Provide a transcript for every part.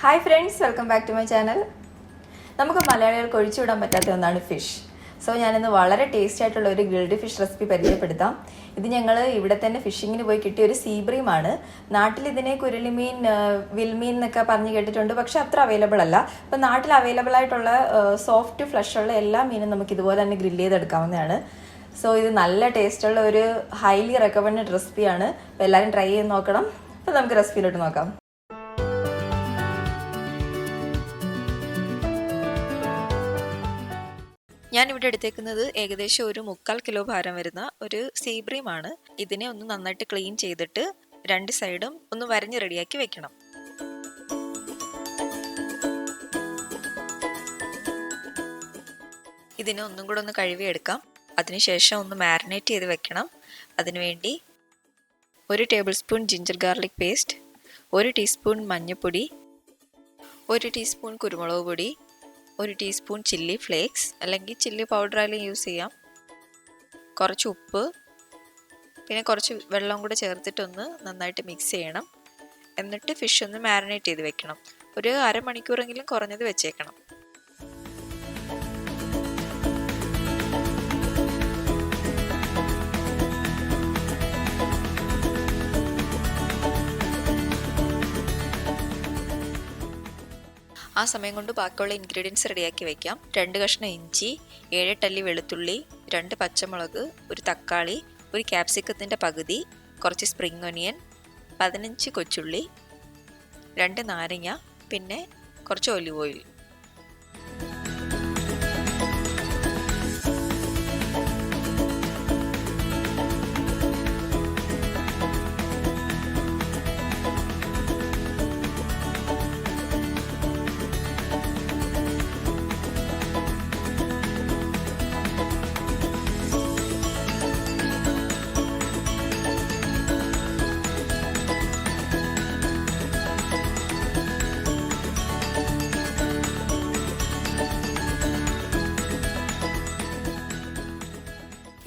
Hi friends, welcome back to my channel. നമുക്ക് മലയാളികൾക്ക് ഒഴിച്ചുവിടാൻ പറ്റാത്ത ഒന്നാണ് ഫിഷ്. സോ ഞാനിന്ന് വളരെ ടേസ്റ്റി ആയിട്ടുള്ള ഒരു ഗ്രിൽഡ് ഫിഷ് റെസിപ്പി പരിചയപ്പെടുത്താം. ഇത് ഞങ്ങൾ ഇവിടെ തന്നെ ഫിഷിങ്ങിന് പോയി കിട്ടിയ ഒരു സീബ്രീമാണ്. നാട്ടിൽ ഇതിനെ കുരുളിമീൻ, വിൽമീൻ എന്നൊക്കെ പറഞ്ഞ് കേട്ടിട്ടുണ്ട്, പക്ഷെ അത്ര അവൈലബിൾ അല്ല. അപ്പം നാട്ടിൽ അവൈലബിൾ ആയിട്ടുള്ള സോഫ്റ്റ് ഫ്ലഷ് ഉള്ള എല്ലാ മീനും നമുക്ക് ഇതുപോലെ തന്നെ ഗ്രില്ല് ചെയ്തെടുക്കാവുന്നതാണ്. സോ ഇത് നല്ല ടേസ്റ്റുള്ള ഒരു ഹൈലി റെക്കമെൻഡ് റെസിപ്പിയാണ്. അപ്പോൾ എല്ലാവരും ട്രൈ ചെയ്ത് നോക്കണം. അപ്പോൾ നമുക്ക് റെസിപ്പിയിലോട്ട് നോക്കാം. ഞാനിവിടെ എടുത്തേക്കുന്നത് ഏകദേശം ഒരു 3/4 കിലോ ഭാരം വരുന്ന ഒരു സീബ്രീമാണ്. ഇതിനെ ഒന്ന് നന്നായിട്ട് ക്ലീൻ ചെയ്തിട്ട് രണ്ട് സൈഡും ഒന്ന് വരഞ്ഞ് റെഡിയാക്കി വെക്കണം. ഇതിനെ ഒന്നും കൂടെ ഒന്ന് കഴുകിയെടുക്കാം. അതിനുശേഷം ഒന്ന് മാരിനേറ്റ് ചെയ്ത് വെക്കണം. അതിനുവേണ്ടി 1 table spoon ginger garlic paste, 1 teaspoon മഞ്ഞൾപ്പൊടി, 1 ടീസ്പൂൺ കുരുമുളക് പൊടി, 1 ടീസ്പൂൺ ചില്ലി ഫ്ലേക്സ് അല്ലെങ്കിൽ ചില്ലി പൗഡർ ആയാലും യൂസ് ചെയ്യാം, കുറച്ച് ഉപ്പ്, പിന്നെ കുറച്ച് വെള്ളം കൂടെ ചേർത്തിട്ടൊന്ന് നന്നായിട്ട് മിക്സ് ചെയ്യണം. എന്നിട്ട് ഫിഷ് ഒന്ന് മാരിനേറ്റ് ചെയ്ത് വെക്കണം. ഒരു അരമണിക്കൂറെങ്കിലും കുറഞ്ഞത് വെച്ചേക്കണം. ആ സമയം കൊണ്ട് ബാക്കിയുള്ള ഇൻഗ്രീഡിയൻസ് റെഡിയാക്കി വയ്ക്കാം. 2 കഷ്ണം ഇഞ്ചി, 7-8 അല്ലി വെളുത്തുള്ളി, 2 പച്ചമുളക്, 1 തക്കാളി, 1 ക്യാപ്സിക്കത്തിൻ്റെ പകുതി, കുറച്ച് സ്പ്രിംഗ് ഒനിയൻ, 15 കൊച്ചുള്ളി, 2 നാരങ്ങ, പിന്നെ കുറച്ച് ഒലിവ് ഓയിൽ.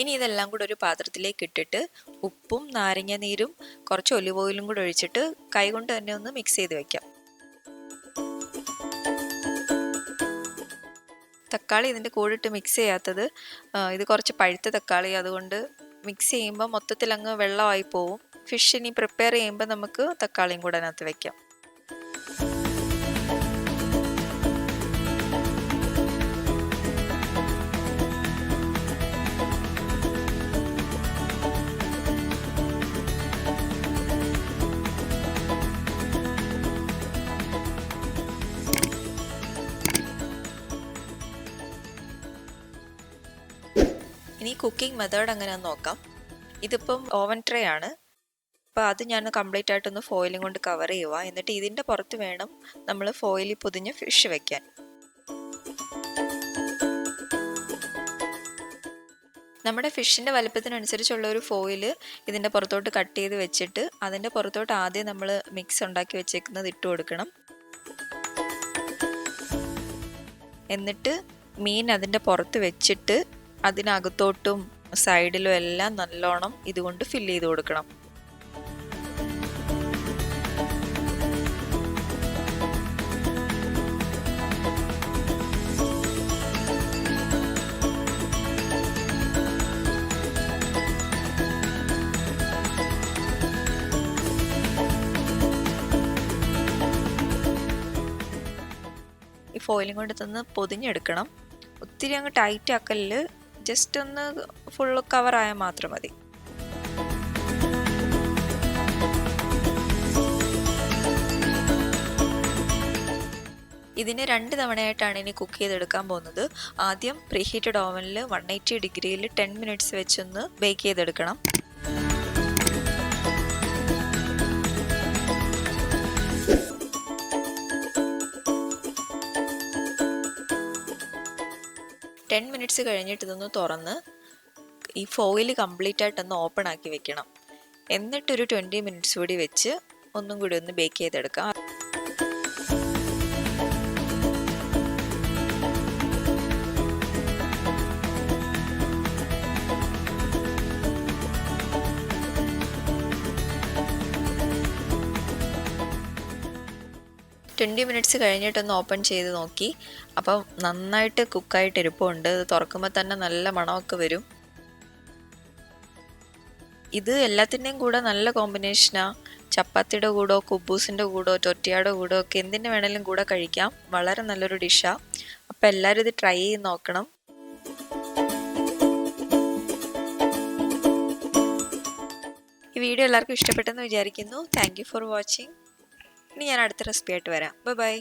ഇനി ഇതെല്ലാം കൂടെ ഒരു പാത്രത്തിലേക്ക് ഇട്ടിട്ട് ഉപ്പും നാരങ്ങ നീരും കുറച്ച് ഒലിവ് ഓയിലും കൂടെ ഒഴിച്ചിട്ട് കൈകൊണ്ട് തന്നെ ഒന്ന് മിക്സ് ചെയ്ത് വെക്കാം. തക്കാളി ഇതിൻ്റെ കൂടെ ഇട്ട് മിക്സ് ചെയ്യാത്തത്, ഇത് കുറച്ച് പഴുത്ത തക്കാളി, അതുകൊണ്ട് മിക്സ് ചെയ്യുമ്പോൾ മൊത്തത്തിൽ അങ്ങ് വെള്ളമായി പോവും. ഫിഷ് ഇനി പ്രിപ്പയർ ചെയ്യുമ്പോൾ നമുക്ക് തക്കാളിയും കൂടെ അതിനകത്ത് വെക്കാം. ഇനി കുക്കിംഗ് മെത്തേഡ് എങ്ങനെയാണെന്ന് നോക്കാം. ഇതിപ്പം ഓവൻ ട്രേ ആണ്. അപ്പോൾ അത് ഞാൻ കംപ്ലീറ്റ് ആയിട്ടൊന്ന് ഫോയിലും കൊണ്ട് കവർ ചെയ്യുക. എന്നിട്ട് ഇതിൻ്റെ പുറത്ത് വേണം നമ്മൾ ഫോയിലിൽ പൊതിഞ്ഞ് ഫിഷ് വെക്കാൻ. നമ്മുടെ ഫിഷിൻ്റെ വലുപ്പത്തിനനുസരിച്ചുള്ള ഒരു ഫോയിൽ ഇതിൻ്റെ പുറത്തോട്ട് കട്ട് ചെയ്ത് വെച്ചിട്ട് അതിൻ്റെ പുറത്തോട്ട് ആദ്യം നമ്മൾ മിക്സ് ഉണ്ടാക്കി വെച്ചേക്കുന്നത് ഇട്ട് കൊടുക്കണം. എന്നിട്ട് മീൻ അതിൻ്റെ പുറത്ത് വെച്ചിട്ട് അതിനകത്തോട്ടും സൈഡിലും എല്ലാം നല്ലോണം ഇതുകൊണ്ട് ഫില്ല് ചെയ്ത് കൊടുക്കണം. ഈ ഫോയിലും കൊണ്ട് തന്ന് പൊതിഞ്ഞെടുക്കണം. ഒത്തിരി അങ്ങ് ടൈറ്റ് ആക്കലിൽ, ജസ്റ്റ് ഒന്ന് ഫുള്ള് കവറായാൽ മാത്രം മതി. ഇതിനെ 2 തവണയായിട്ടാണ് ഇനി കുക്ക് ചെയ്തെടുക്കാൻ പോകുന്നത്. ആദ്യം പ്രീഹീറ്റഡ് ഓവനിൽ 180 ഡിഗ്രിയിൽ 10 മിനിറ്റ്സ് വെച്ചൊന്ന് ബേക്ക് ചെയ്തെടുക്കണം. മിനിറ്റ്സ് കഴിഞ്ഞിട്ട് ഇതൊന്ന് തുറന്ന് ഈ ഫോയിൽ കംപ്ലീറ്റ് ആയിട്ടൊന്ന് ഓപ്പൺ ആക്കി വെക്കണം. എന്നിട്ടൊരു 20 മിനിറ്റ്സ് കൂടി വെച്ച് ഒന്നും കൂടി ഒന്ന് ബേക്ക് ചെയ്തെടുക്കാം. 20 മിനിറ്റ്സ് കഴിഞ്ഞിട്ടൊന്ന് ഓപ്പൺ ചെയ്ത് നോക്കി. അപ്പം നന്നായിട്ട് കുക്കായിട്ട് ഇരിപ്പുണ്ട്. ഇത് തുറക്കുമ്പോൾ തന്നെ നല്ല മണമൊക്കെ വരും. ഇത് എല്ലാത്തിൻ്റെയും കൂടെ നല്ല കോമ്പിനേഷനാണ്. ചപ്പാത്തിയുടെ കൂടോ കുബൂസിൻ്റെ കൂടോ ടൊറ്റിയുടെ കൂടോ ഒക്കെ എന്തിൻ്റെ വേണേലും കൂടെ കഴിക്കാം. വളരെ നല്ലൊരു ഡിഷാണ്. അപ്പോൾ എല്ലാവരും ഇത് ട്രൈ ചെയ്ത് നോക്കണം. ഈ വീഡിയോ എല്ലാവർക്കും ഇഷ്ടപ്പെട്ടെന്ന് വിചാരിക്കുന്നു. Thank you for watching. ഇനി ഞാൻ അടുത്ത റെസിപ്പി ആയിട്ട് വരാം. ബൈ.